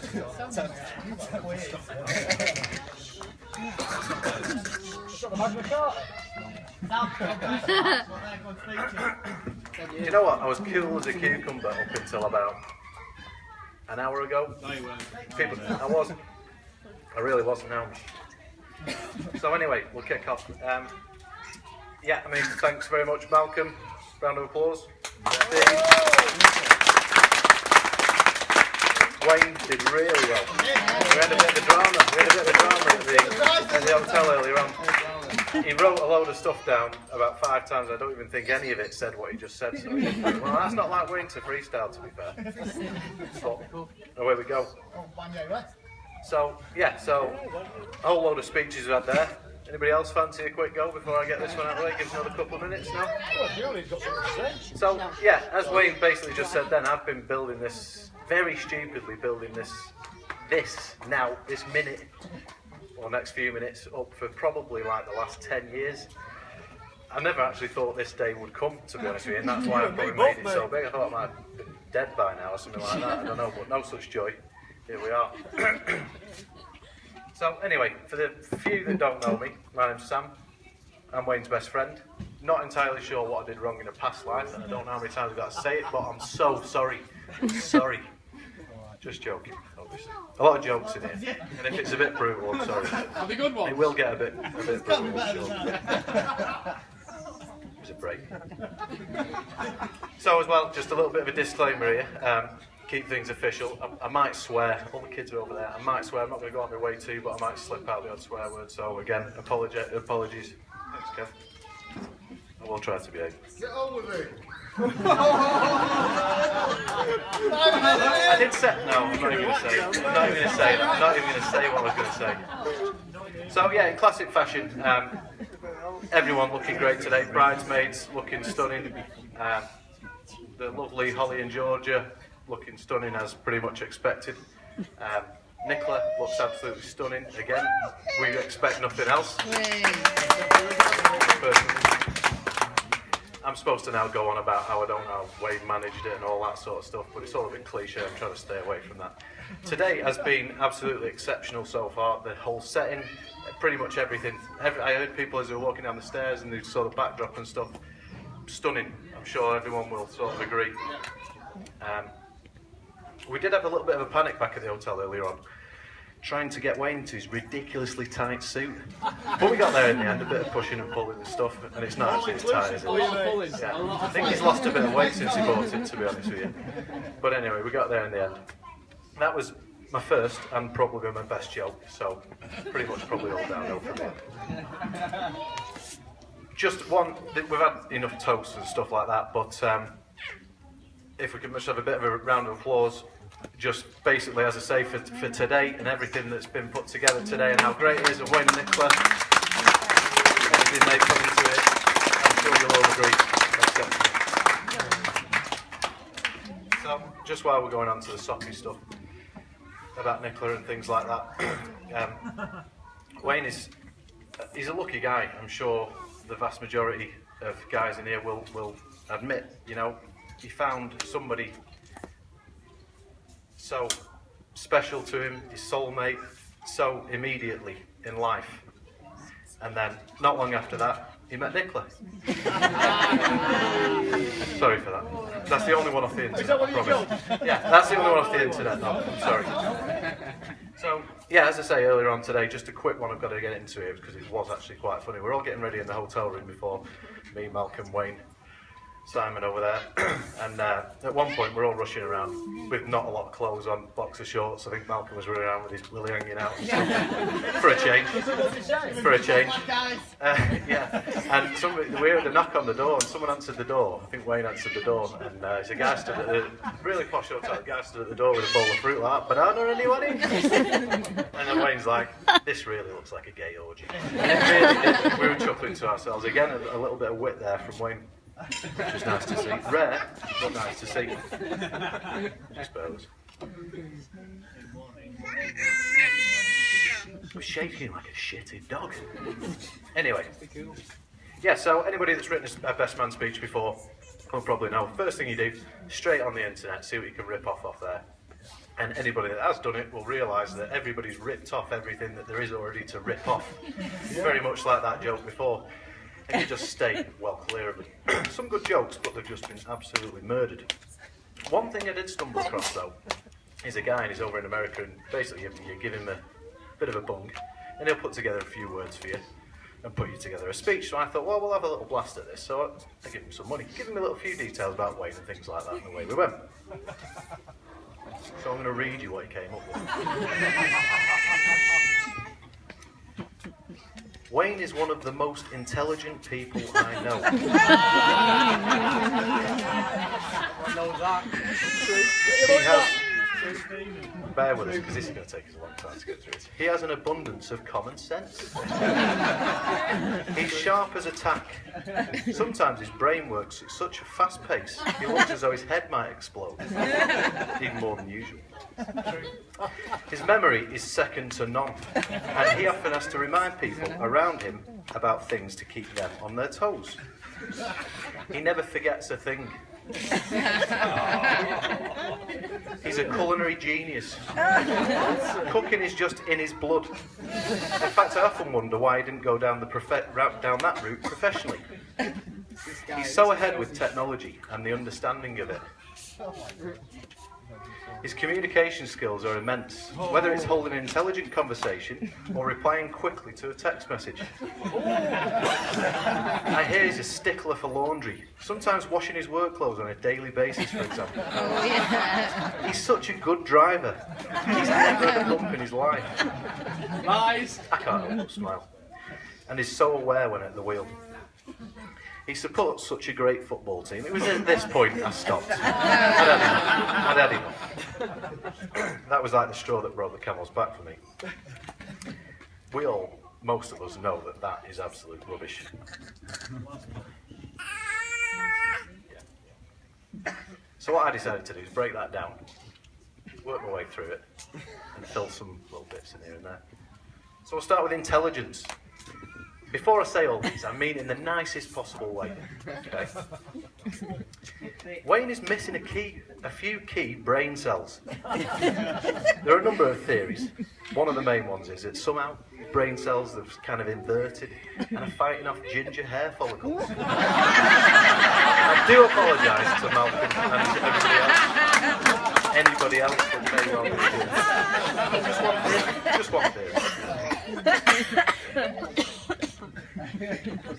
Do you know what? I was cool as a cucumber up until about an hour ago. No, you weren't. I wasn't. I really wasn't now. So anyway, we'll kick off. Yeah, I mean, thanks very much, Malcolm. Round of applause. Wayne did really well. We had a bit of drama. At the hotel earlier on. He wrote a load of stuff down about 5 times. I don't even think any of it said what he just said. So, well, that's not like Wayne to freestyle, to be fair. But away we go. So, yeah, so a whole load of speeches we had there. Anybody else fancy a quick go before I get this one out of the way? Give us another couple of minutes now. So, yeah, as Wayne basically just said then, I've been building this, very stupidly building this minute, or next few minutes, up for probably like the last 10 years. I never actually thought this day would come, to be honest with you, and that's why I've probably made it so big. I thought I might have been dead by now or something like that, I don't know, but no such joy. Here we are. So anyway, for the few that don't know me, my name's Sam. I'm Wayne's best friend. Not entirely sure what I did wrong in a past life, and I don't know how many times I've got to say it, but I'm so sorry. Sorry. Just joking, obviously. A lot of jokes in here, and if it's a bit brutal, I'm sorry. Are they good ones? It will get a bit brutal, I'm sure. It was a break. So as well, just a little bit of a disclaimer here. Keep things official. I might swear, all the kids are over there, I might swear, I'm not going to go on my way too, but I might slip out the odd swear word, so again, apologies. Thanks, Kev. I will try to behave. Get on with it! I did say, no, I'm not even going to say it. I'm not even going to say it. I'm not even going to say what I was going to say. So yeah, in classic fashion, everyone looking great today. Bridesmaids looking stunning. The lovely Holly and Georgia looking stunning as pretty much expected. Nicola looks absolutely stunning again. We expect nothing else. I'm supposed to now go on about how I don't know how Wayne managed it and all that sort of stuff, but it's all a bit cliche. I'm trying to stay away from that. Today has been absolutely exceptional so far. The whole setting, pretty much everything. I heard people as they were walking down the stairs and they saw the backdrop and stuff. Stunning. I'm sure everyone will sort of agree. We did have a little bit of a panic back at the hotel earlier on, trying to get Wayne into his ridiculously tight suit. But we got there in the end, a bit of pushing and pulling and stuff, and it's not actually as tight as it is. Yeah. I think he's lost a bit of weight since he bought it, to be honest with you. But anyway, we got there in the end. That was my first and probably my best joke, so pretty much probably all downhill from there. Just one, we've had enough toasts and stuff like that, but if we could just have a bit of a round of applause, just basically, as I say, for today and everything that's been put together today and how great it is of Wayne and Nicola, everything they put into it, I'm sure you'll all agree. So, just while we're going on to the soppy stuff about Nicola and things like that, Wayne he's a lucky guy. I'm sure the vast majority of guys in here will admit, you know, he found somebody so special to him, his soulmate, so immediately in life. And then, not long after that, he met Nicola. Sorry for that. That's the only one off the internet, I promise. Yeah, that's the only one off the internet, no, I'm sorry. So, yeah, as I say earlier on today, just a quick one I've got to get into here because it was actually quite funny. We're all getting ready in the hotel room before me, Malcolm, Wayne, Simon over there, and at one point we're all rushing around with not a lot of clothes on, boxer shorts. I think Malcolm was running around with his willy hanging out and stuff. For a change. For a change. Yeah, and we heard a knock on the door and someone answered the door. I think Wayne answered the door, and there's a guy stood at the really posh hotel. The guy stood at the door with a bowl of fruit like that. Banana, anyone in? And then Wayne's like, "This really looks like a gay orgy." And it really did. We were chuckling to ourselves again. A little bit of wit there from Wayne. Which was nice to see. Rare, but nice to see. I suppose. I'm shaking like a shitty dog. Anyway. Yeah, so anybody that's written a best man speech before will probably know. First thing you do, straight on the internet, see what you can rip off there. And anybody that has done it will realise that everybody's ripped off everything that there is already to rip off. It's very much like that joke before. And you just stay well clear of them. Some good jokes, but they've just been absolutely murdered. One thing I did stumble across, though, is a guy, and he's over in America, and basically you give him a bit of a bung, and he'll put together a few words for you, and put you together a speech. So I thought, well, we'll have a little blast at this. So I give him some money, give him a little few details about Wayne and things like that, and away we went. So I'm going to read you what he came up with. Wayne is one of the most intelligent people I know. Bear with us, because this is going to take us a long time to get through it. He has an abundance of common sense. He's sharp as a tack. Sometimes his brain works at such a fast pace, he looks as though his head might explode, even more than usual. His memory is second to none, and he often has to remind people around him about things to keep them on their toes. He never forgets a thing. He's a culinary genius. Cooking is just in his blood. In fact, I often wonder why he didn't go down that route professionally. He's so ahead with technology and the understanding of it. His communication skills are immense, whether it's holding an intelligent conversation or replying quickly to a text message. I hear he's a stickler for laundry, sometimes washing his work clothes on a daily basis, for example. Oh, yeah. He's such a good driver. He's never had a bump in his life. Lies! I can't help but smile. And he's so aware when at the wheel. He supports such a great football team. It was at this point I stopped. I'd had enough. That was like the straw that broke the camel's back for me. We all, most of us, know that that is absolute rubbish. So what I decided to do is break that down, work my way through it, and fill some little bits in here and there. So we'll start with intelligence. Before I say all these, I mean in the nicest possible way. Okay? Wayne is missing a few key brain cells. There are a number of theories. One of the main ones is that somehow brain cells have kind of inverted and are fighting off ginger hair follicles. I do apologise to Malcolm and everybody else that may well be doing. Just one theory.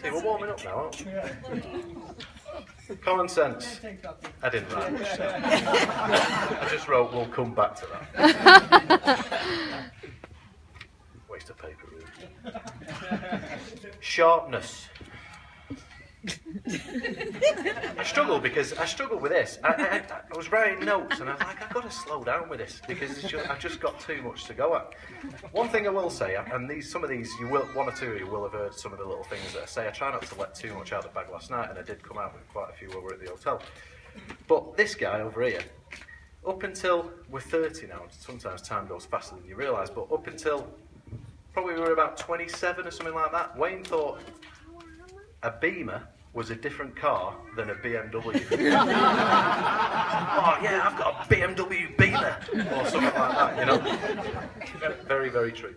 See, we're warming up now, aren't we? Common sense. I didn't write much down. I just wrote, we'll come back to that. Waste of paper, really. Sharpness. I struggle with this. I was writing notes and I was like, I've got to slow down with this because I've just got too much to go at. One thing I will say, and some of these, one or two of you will have heard some of the little things that I say. I try not to let too much out of the bag last night, and I did come out with quite a few while we were at the hotel. But this guy over here, up until we're 30 now, sometimes time goes faster than you realise, but up until probably we were about 27 or something like that, Wayne thought a Beamer was a different car than a BMW. Oh yeah, I've got a BMW Beamer, or something like that, you know. Very, very true.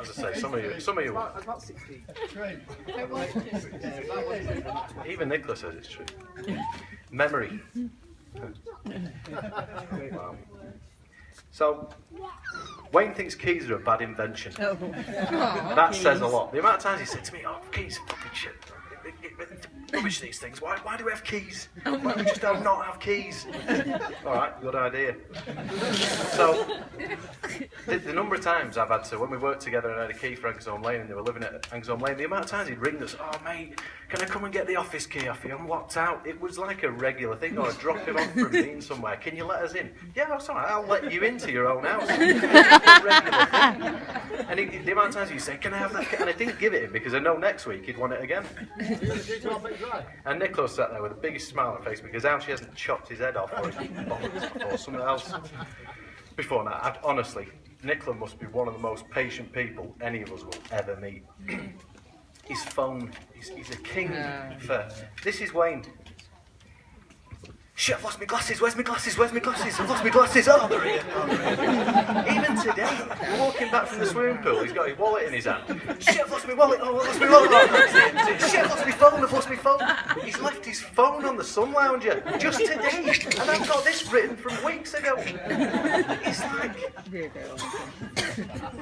As I say, some of you About 16. even Nicola says it's true. Memory. Wow. So, Wayne thinks keys are a bad invention. That says a lot. The amount of times he said to me, oh, keys are fucking shit. Rubbish these things. Why do we have keys? Why don't we just not have keys? Alright, good idea. So, the number of times I've had to, when we worked together and I had a key for Anglesome Lane and they were living at Anglesome Lane, the amount of times he'd ring us, oh mate, can I come and get the office key off you? I'm locked out. It was like a regular thing, or I'd drop him off from being somewhere. Can you let us in? Yeah, that's alright, I'll let you into your own house. It's a regular thing. And the amount of times he'd say, can I have that key? And I didn't give it him because I know next week he'd want it again. And Nicola sat there with the biggest smile on her face because now she hasn't chopped his head off or something else before now. Honestly, Nicola must be one of the most patient people any of us will ever meet. His phone, he's a king for... This is Wayne. shit, I've lost my glasses, where's my glasses, where's my glasses, I've lost my glasses, oh, they're here, oh, they're here. Even today, we're walking back from the swimming pool, he's got his wallet in his hand. Shit, I've lost my wallet, oh, I've lost my wallet, oh, that's it. Shit, I've lost my phone, I've lost my phone. He's left his phone on the sun lounger, just today, and I've got this written from weeks ago. It's like...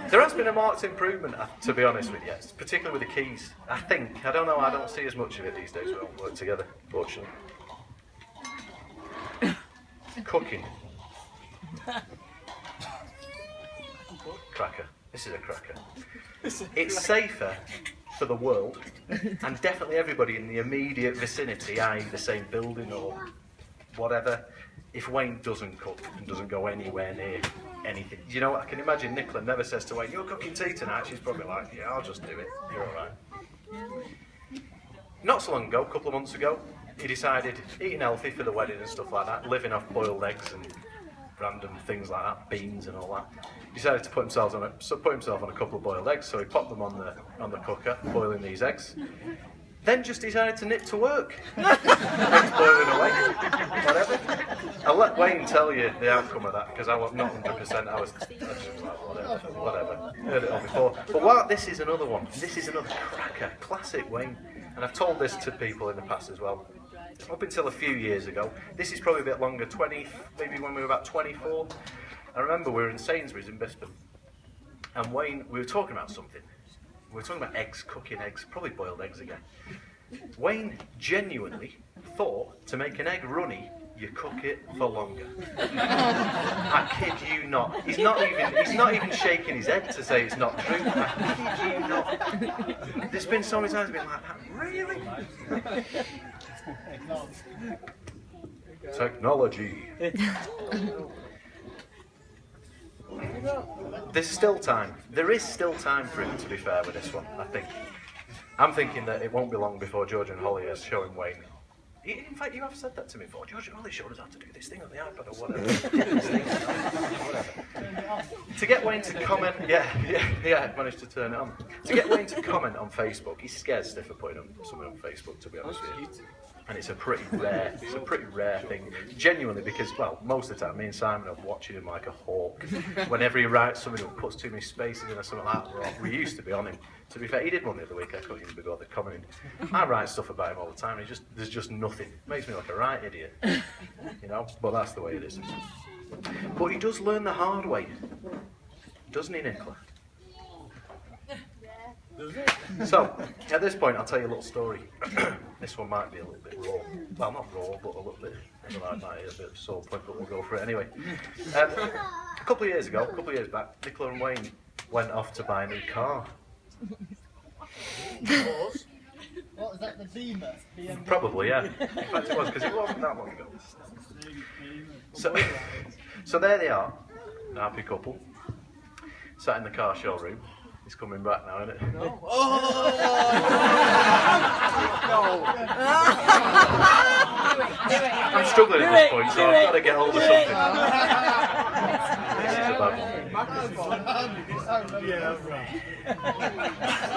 There has been a marked improvement, to be honest with you, particularly with the keys. I think, I don't know, I don't see as much of it these days, we don't work together, fortunately. Cooking. Cracker. This is a cracker. It's safer for the world, and definitely everybody in the immediate vicinity, i.e. the same building or whatever, if Wayne doesn't cook and doesn't go anywhere near anything. You know what, I can imagine Nicola never says to Wayne, "You're cooking tea tonight." She's probably like, "Yeah, I'll just do it, you're alright." Not so long ago, a couple of months ago, he decided, eating healthy for the wedding and stuff like that, living off boiled eggs and random things like that, beans and all that, he decided to put himself on a couple of boiled eggs, so he popped them on the cooker, boiling these eggs. Then just decided to nip to work. Eggs boiling away, whatever. I'll let Wayne tell you the outcome of that, because I was not 100%, I was just like, whatever. Heard it all before. But this is another one. This is another cracker, classic Wayne. And I've told this to people in the past as well. Up until a few years ago, this is probably a bit longer, maybe when we were about 24. I remember we were in Sainsbury's in Bispham, and Wayne, we were talking about something. We were talking about eggs, cooking eggs, probably boiled eggs again. Wayne genuinely thought to make an egg runny, you cook it for longer. I kid you not. He's not even shaking his head to say it's not true. I kid you not. There's been so many times I've been like that. Really? Technology. There's still time. There is still time for him, to be fair, with this one, I think. I'm thinking that it won't be long before George and Holly are showing Wayne. In fact, you have said that to me before. George and Holly showed us how to do this thing on the iPad or whatever. Whatever. To get Wayne to comment, yeah, managed to turn it on. To get Wayne to comment on Facebook, he's scared stiff of putting something on Facebook, to be honest with you. And it's a pretty rare thing. Genuinely, because, well, most of the time, me and Simon are watching him like a hawk. Whenever he writes something or puts too many spaces in or something like that, we used to be on him. To be fair, he did one the other week, I couldn't even be bothered commenting. I write stuff about him all the time, and there's just nothing. It makes me like a right idiot, you know, but that's the way it is. But he does learn the hard way, doesn't he, Nicola? So, at this point, I'll tell you a little story. This one might be a little bit raw. Well, not raw, but a little bit, might be a bit of a sore point, but we'll go for it anyway. A couple of years back, Nicola and Wayne went off to buy a new car. What was that, the Beamer? Probably, yeah. In fact, it was, because it wasn't that long ago. So there they are, a happy couple, sat in the car showroom. He's coming back now, isn't it? No. I'm struggling at this point, so I've got to get hold of something. This is a bad one.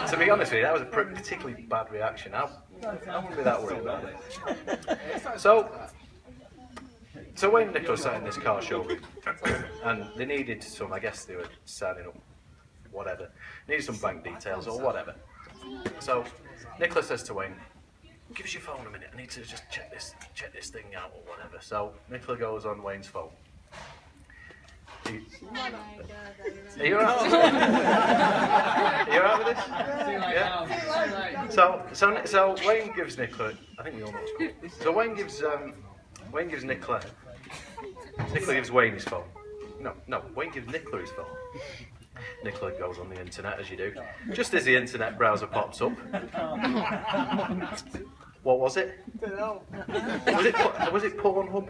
To be honest with you, that was a particularly bad reaction. I wouldn't be that worried about it. So Wayne and Nicola sat in this car showroom, and they needed some, I guess they were signing up, whatever, needed some bank details or whatever. So Nicola says to Wayne, "Give us your phone a minute, I need to just check this thing out or whatever." So Nicola goes on Wayne's phone. Are you alright? Are you alright with this? Yeah? So Wayne gives Nicola, I think we all know what's called. So Wayne gives Nicola gives Wayne his phone. No, Wayne gives Nicola his phone. Nicola goes on the internet, as you do. Just as the internet browser pops up. What was it? Was it Pornhub?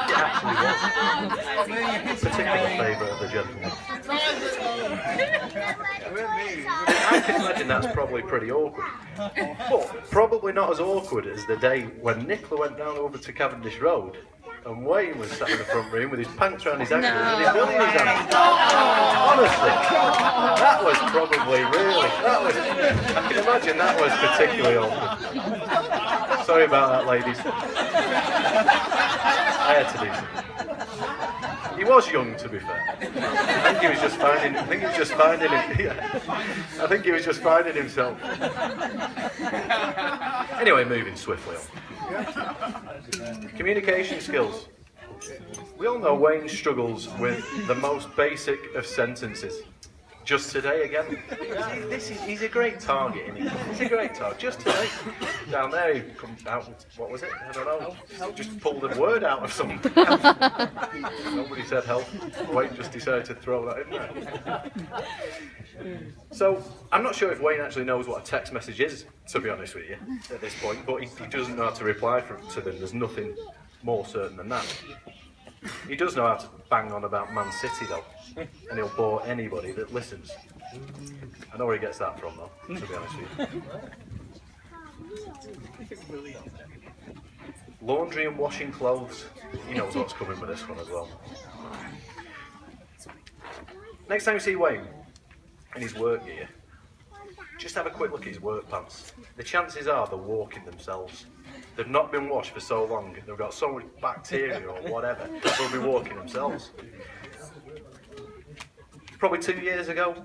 It actually was. Particular favourite of the gentleman. I can imagine that's probably pretty awkward. But probably not as awkward as the day when Nicola went down over to Cavendish Road and Wayne was sat in the front room with his pants around his ankles and his gun in his hand. Honestly, that was probably I can imagine that was particularly awkward. Sorry about that, ladies. I had to do something. He was young, to be fair. I think he was just finding. I think he was just finding him. Yeah. I think he was just finding himself. Anyway, moving swiftly on. Communication skills. We all know Wayne struggles with the most basic of sentences. Just today again. He's a great target, isn't he? He's a great target. Just today. Down there, he comes out with, what was it? I don't know. Just pulled a word out of something. Nobody said help. Wayne just decided to throw that in there. So, I'm not sure if Wayne actually knows what a text message is, to be honest with you, at this point, but he doesn't know how to reply to them. There's nothing more certain than that. He does know how to bang on about Man City, though, and he'll bore anybody that listens. I know where he gets that from, though, to be honest with you. Laundry and washing clothes. He knows what's coming with this one as well. Next time you see Wayne in his work gear, just have a quick look at his work pants. The chances are they're walking themselves. They've not been washed for so long, they've got so much bacteria or whatever, they'll be walking themselves. Probably 2 years ago.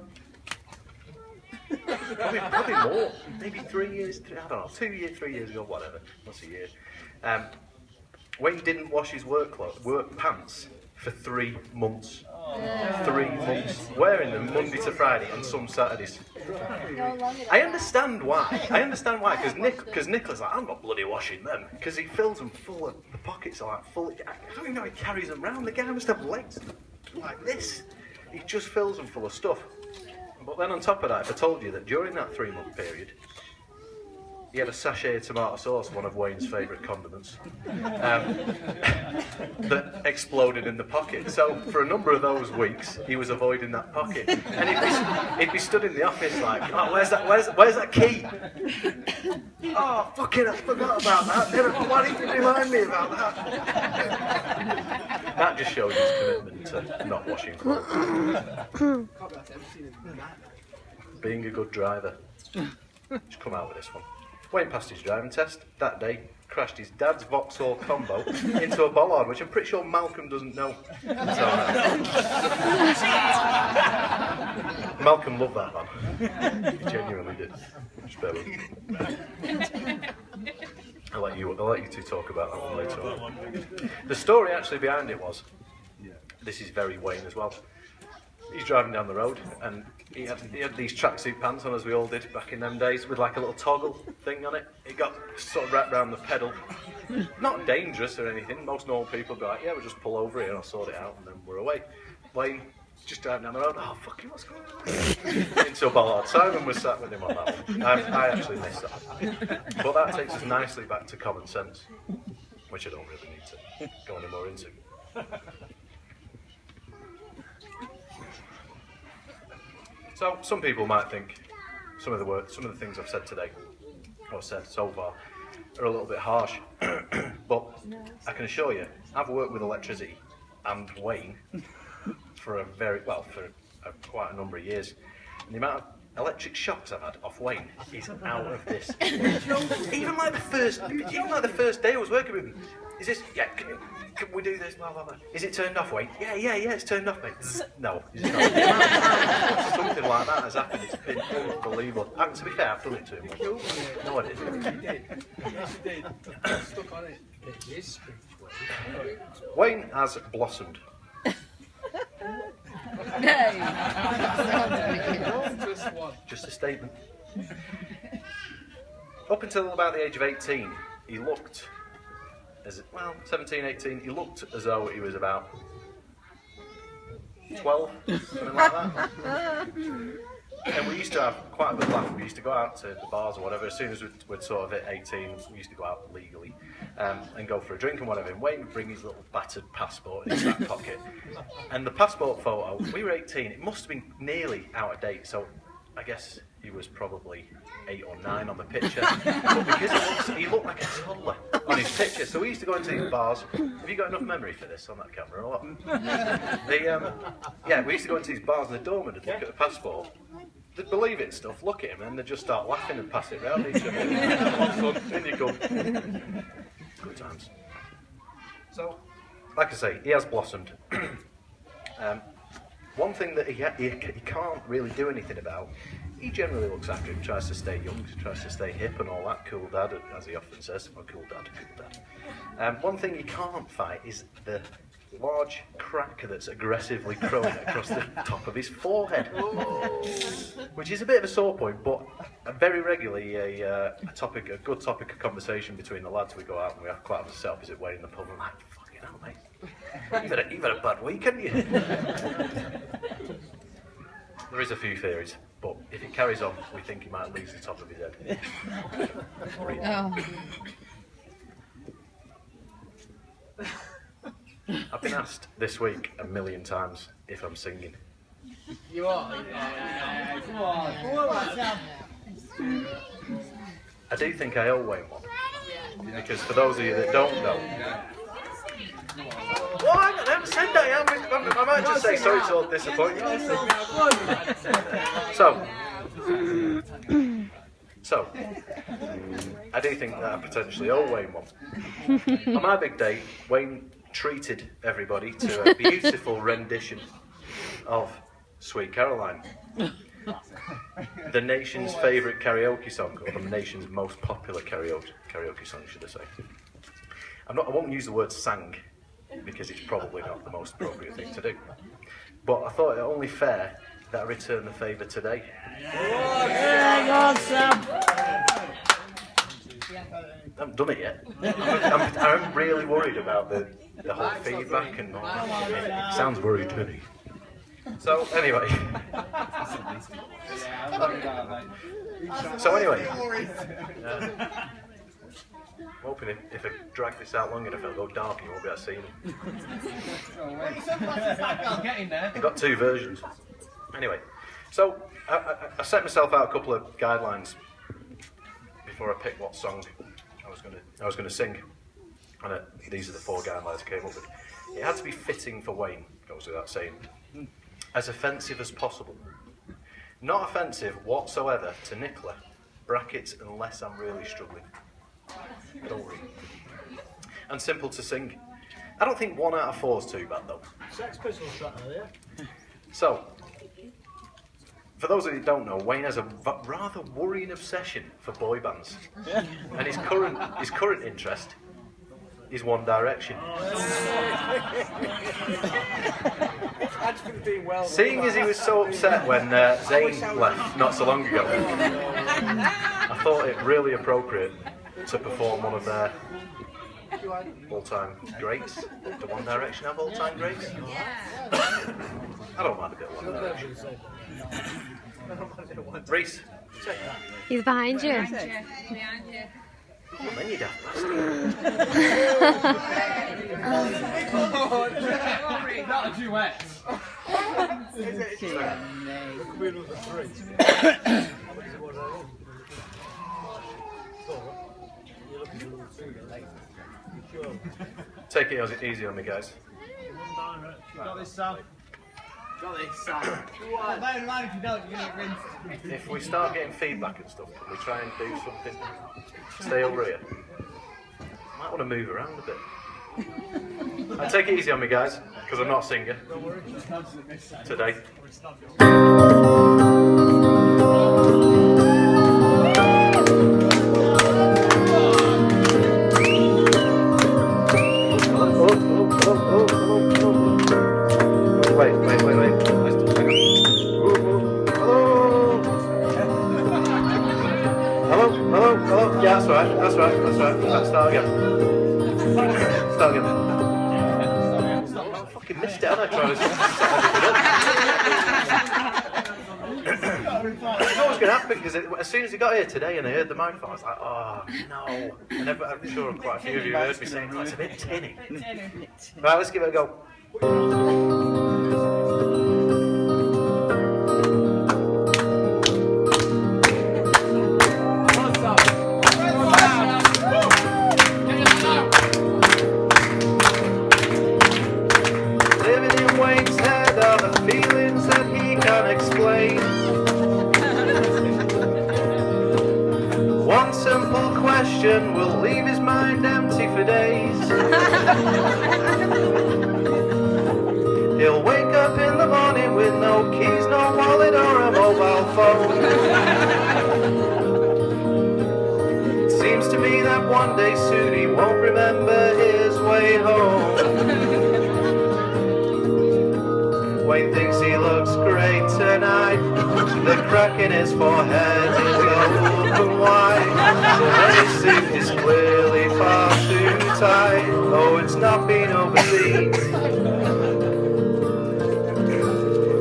Probably more. Maybe 3 years, I don't know, 2 years, 3 years ago, whatever. What's a year? Wayne didn't wash his work pants for 3 months. 3 months. Wearing them Monday to Friday and some Saturdays. I understand why. Because Nicholas like, I'm not bloody washing them. Because he fills them full of, the pockets are like full. I don't even know he carries them around. The guy must have legs like this. He just fills them full of stuff. But then on top of that, if I told you that during that 3 month period, he had a sachet of tomato sauce, one of Wayne's favourite condiments, that exploded in the pocket. So for a number of those weeks, he was avoiding that pocket, and he'd be stood in the office like, "Oh, where's that key? Oh, fucking, I forgot about that. Why didn't you remind me about that?" That just shows his commitment to not washing clothes. Being a good driver. Just come out with this one. Wayne passed his driving test that day, crashed his dad's Vauxhall Combo into a bollard, which I'm pretty sure Malcolm doesn't know. Malcolm loved that man. He genuinely did. Just bear with me. I'll let you two talk about that one later on. The story actually behind it was, this is very Wayne as well. He's driving down the road and he had these tracksuit pants on, as we all did back in them days, with like a little toggle thing on it. It got sort of wrapped around the pedal. Not dangerous or anything. Most normal people would be like, yeah, we'll just pull over here and I'll sort it out and then we're away. Wayne just driving down the road, oh fucking what's going on? Into a bollard. Simon was sat with him on that one. I actually missed that. But that takes us nicely back to common sense, which I don't really need to go any more into. So some people might think some of the things I've said today, or said so far, are a little bit harsh. But I can assure you, I've worked with electricity and Wayne for quite a number of years. And the amount of electric shocks I've had off Wayne is out of this. Even like the first day I was working with him. Is this? Yeah. Can we do this? Blah blah blah. Is it turned off, Wayne? Yeah. It's turned off, mate. No, is it not? Something like that has happened. It's been unbelievable. And to be fair, I've done it to him. No, I didn't. You did. Yes, you did. Stuck on it. It is Wayne has blossomed. Just a statement. Up until about the age of 18, he looked 17, 18, he looked as though he was about 12, something like that. And we used to have quite a good laugh. We used to go out to the bars or whatever. As soon as we'd sort of hit 18, we used to go out legally and go for a drink and whatever. And Wayne would bring his little battered passport in his back pocket. And the passport photo, we were 18, it must have been nearly out of date. So I guess he was probably 8 or 9 on the picture. But because he looked like a toddler on his picture. So we used to go into these bars. Have you got enough memory for this on that camera or what? We used to go into these bars and the doorman would look at the passport. They'd believe it and stuff, look at him, and they'd just start laughing and pass it round each other. In you go. Good times. So, like I say, he has blossomed. One thing that he can't really do anything about, he generally looks after him, tries to stay young, tries to stay hip and all that, cool dad, as he often says. Oh, cool dad. One thing he can't fight is the large crack that's aggressively growing across the top of his forehead, which is a bit of a sore point, but very regularly a good topic of conversation between the lads. We go out and we have quite a self-visit way in the pub, and I'm like, fucking hell, mate, you've had a bad week, haven't you? There is a few theories, but if it carries on, we think he might lose the top of his head. I've been asked this week 1,000,000 times if I'm singing. You are? Come on. I do think I owe Wayne one. Because for those of you that don't know... Well, I haven't said that yet. I might just say sorry to all disappoint you. So, I do think that I potentially owe Wayne one. On my big day, Wayne treated everybody to a beautiful rendition of Sweet Caroline, the nation's favourite karaoke song, or the nation's most popular karaoke song, should I say. I won't use the word sang, because it's probably not the most appropriate thing to do. But I thought it only fair that I return the favour today. I haven't done it yet. I'm really worried about the whole feedback and all that. It sounds worried to me. So anyway. I'm hoping if I drag this out long enough, it'll go dark and you won't be able to see them. I've got 2 versions. Anyway, so I set myself out a couple of guidelines before I picked what song I was going to sing, and these are the 4 guidelines I came up with. It had to be fitting for Wayne, goes without saying. As offensive as possible. Not offensive whatsoever to Nicola. Brackets, unless I'm really struggling. Don't worry. And simple to sing. I don't think 1 out of 4 is too bad though. Sex Pistols track earlier. So, for those of you who don't know, Wayne has a rather worrying obsession for boy bands. And his current interest is One Direction. Seeing as he was so upset when Zayn left not so long ago, I thought it really appropriate to perform one of their all-time greats. Do One Direction have all-time greats? I don't mind a bit of One Direction. Reese. He's behind you. Come on then, you daft bastard. Not a duet. Take it easy on me, guys. Got this, Sam. Got this, Sam. Bear in mind if you don't, you're going to get rinsed. If we start getting feedback and stuff, can we try and do something? Stay over here. Might want to move around a bit. And take it easy on me, guys, because I'm not a singer today. Wait. Hello? Yeah, that's right. Let's start again. I fucking missed it, haven't I? Trying to set everything up. I know what's going to happen, because as soon as he got here today and I heard the microphone, I was like, oh, no. And I'm sure quite a few of you heard me saying, oh, it's a bit tinny. Right, let's give it a go. Living in Wayne's head are the feelings that he can't explain. question will leave his mind empty for days. He'll wake up in the morning with no keys, no wallet or a mobile phone. It seems to me that one day soon he won't remember his way home. Wayne thinks he looks great tonight. The crack in his forehead is open wide. His suit is clearly far too tight. Oh, it's not been overseen.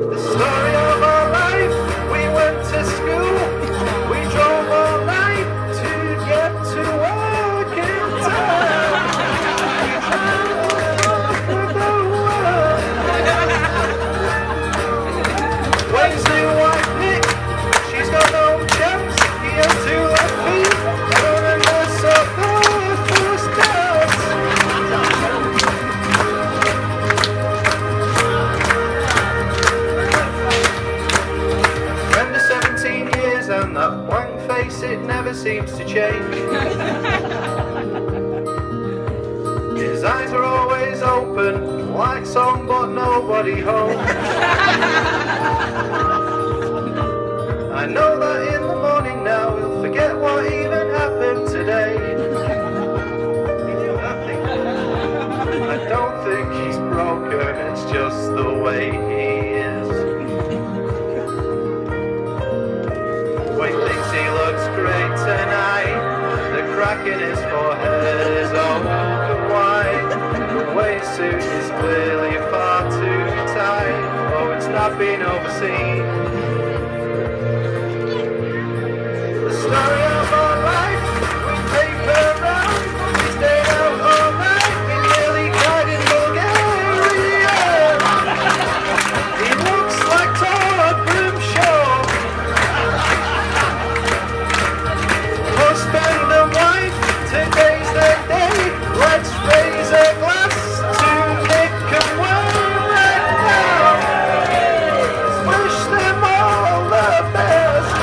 The story of our life. We went to school. We drove all night to get to work in time. We traveled over the world. Wayne's new wife Nick, she's got no chance. He has 2 left feet, gonna mess up her first dance. Friend of 17 years and that blank face, it never seems to change. His eyes are always open, lights on but nobody home. I know that in the morning now he'll forget what even happened today. I don't think he's broken, it's just the way he is. Wayne thinks he looks great tonight. The crack in his forehead is open wide. The Wayne suit is clearly far too tight. Oh, it's not been overseen. Story of our life, we paper round, we stayed out all night, we nearly died in Bulgaria. He looks like Todd Grimshaw. Husband and wife, today's their day. Let's raise a glass to Nick and Wayne right now. Let's wish them all the best.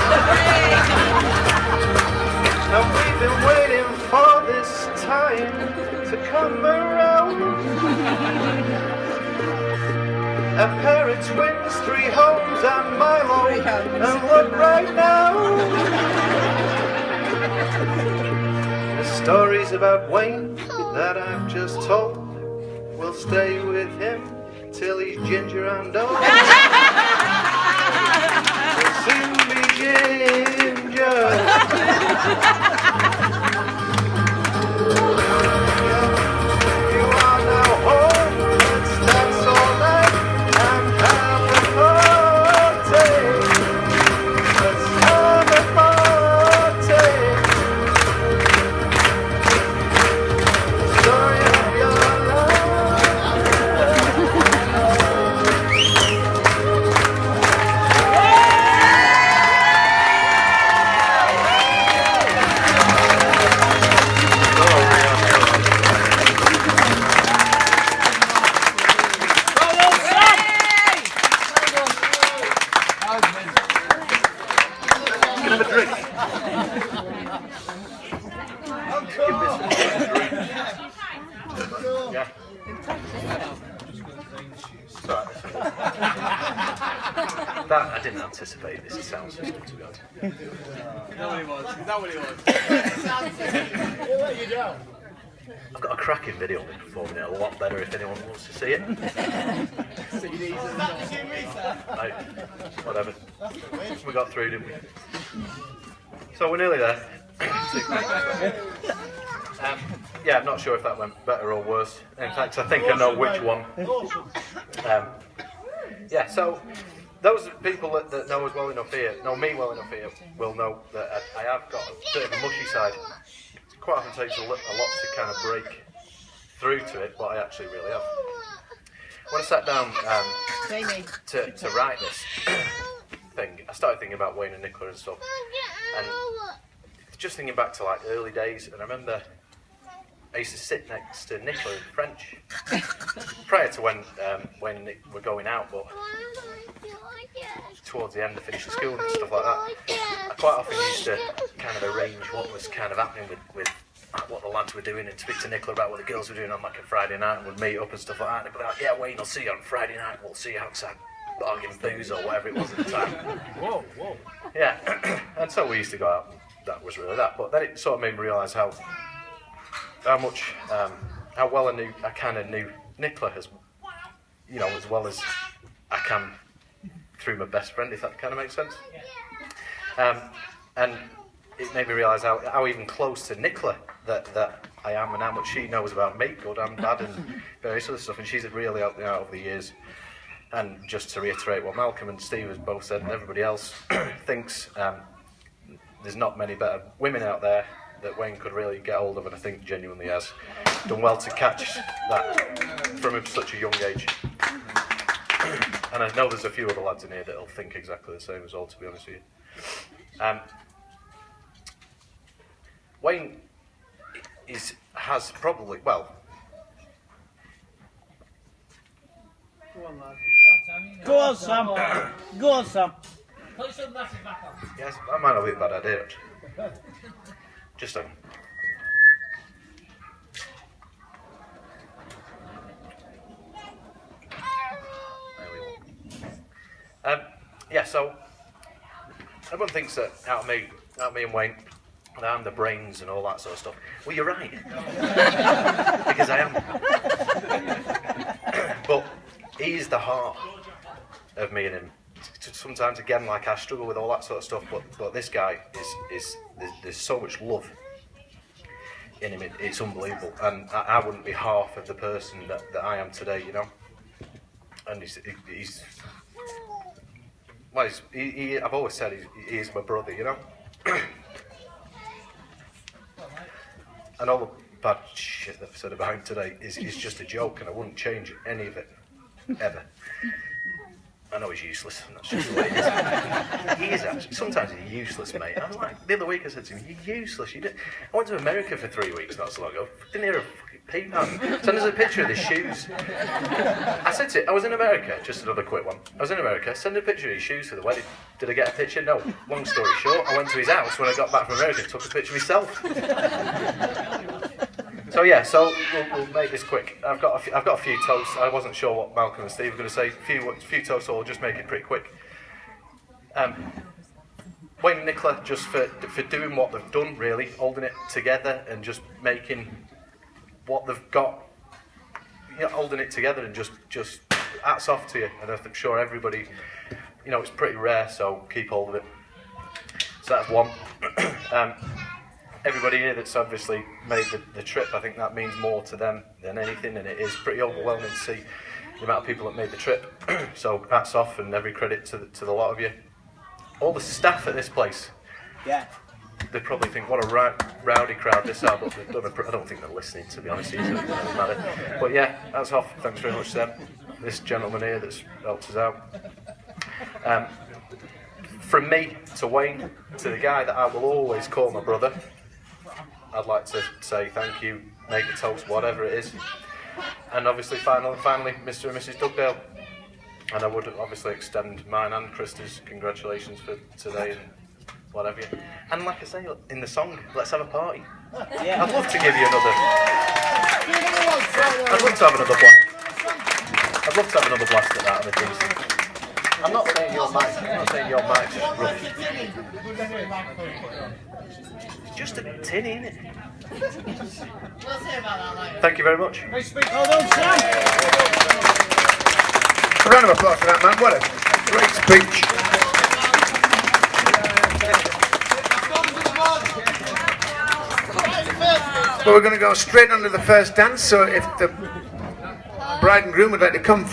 And we've been waiting for this time to come around. A pair of twins, 3 homes and Milo. And look right now. The stories about Wayne that I've just told will stay with him till he's ginger and old. We'll soon be ginger. You are now home. Let's dance all night and have a party. Let's have a party. Story of your have a drink. Yeah. Sorry. That I didn't anticipate this sound system to go. Is that what it was? Is that what it was? He'll let you down. I've got a cracking video of me performing it a lot better if anyone wants to see it. Right, whatever. We got through, didn't we? So we're nearly there. Yeah, I'm not sure if that went better or worse. In fact, I think I know which one. Yeah, so those people that know us well enough here, know me well enough here, will know that I have got a bit of a mushy side. It quite often takes a lot to kind of break through to it, but I actually really have. When I sat down to write this thing, I started thinking about Wayne and Nicola and stuff, and just thinking back to like early days, and I remember I used to sit next to Nicola in French prior to when Wayne and Nick were going out, but towards the end of finishing school and stuff like that, I quite often used to kind of arrange what was kind of happening with what the lads were doing and speak to Nicola about what the girls were doing on like a Friday night, and would meet up and stuff like that. And they'd be like, yeah, Wayne, I'll see you on Friday night. We'll see you outside bargain booze or whatever it was at the time. Whoa. Yeah, and so we used to go out, and that was really that. But then it sort of made me realise how much, how well I kind of knew Nicola as well as I can through my best friend, if that kind of makes sense. And it made me realise how even close to Nicola that I am, and how much she knows about me, good and bad, and various other stuff. And she's really helped me out over the years. And just to reiterate what Malcolm and Steve has both said, and everybody else thinks, there's not many better women out there that Wayne could really get hold of, and I think genuinely has done well to catch that from such a young age. And I know there's a few other lads in here that'll think exactly the same as all, to be honest with you. Wayne has probably, well... Go on, Sam. Go on, Sam. Yes, that might not be a bad idea, actually. Just a... Yeah, so everyone thinks that out of me and Wayne, that I'm the brains and all that sort of stuff. Well, you're right, because I am. But he's the heart of me and him. Sometimes, again, like I struggle with all that sort of stuff, but this guy is there's so much love in him. It's unbelievable, and I wouldn't be half of the person that I am today, you know. And I've always said he is my brother, you know. And all the bad shit that I've said about him today is just a joke, and I wouldn't change any of it, ever. I know he's useless, and that's just the way it is. He is actually, sometimes he's useless, mate. I'm like, the other week I said to him, you're useless. I went to America for 3 weeks not so long ago. Didn't hear a fucking peep out. Send us a picture of his shoes. I said to him, I was in America, just another quick one. I was in America, send a picture of his shoes for the wedding. Did I get a picture? No. Long story short, I went to his house when I got back from America and took a picture myself. So yeah, we'll make this quick. I've got a few toasts. I wasn't sure what Malcolm and Steve were going to say. A few toasts, so I'll just make it pretty quick. Wayne and Nicola, just for doing what they've done, really, holding it together and just making what they've got, holding it together, and just hats off to you. And I'm sure everybody, it's pretty rare, so keep hold of it. So that's one. Everybody here that's obviously made the trip, I think that means more to them than anything, and it is pretty overwhelming to see the amount of people that made the trip. So hats off, and every credit to the lot of you. All the staff at this place, Yeah. they probably think what a rowdy crowd this are, but they've done I don't think they're listening, to be honest with you, so it doesn't matter. But yeah, hats off, thanks very much to them. This gentleman here that's helped us out. From me to Wayne, to the guy that I will always call my brother, I'd like to say thank you, make a toast, whatever it is. And obviously, finally, Mr. and Mrs. Dugdale. And I would obviously extend mine and Krista's congratulations for today and whatever. And like I say, in the song, let's have a party. Yeah. I'd love to give you another... I'd love to have another one. I'd love to have another blast at that, and a decent. I'm not saying your mic's rubbish. Just a tin, isn't it? Thank you very much. Well done, Sam. A round of applause for that, man. What a great speech. Well, we're going to go straight on to the first dance, so if the bride and groom would like to come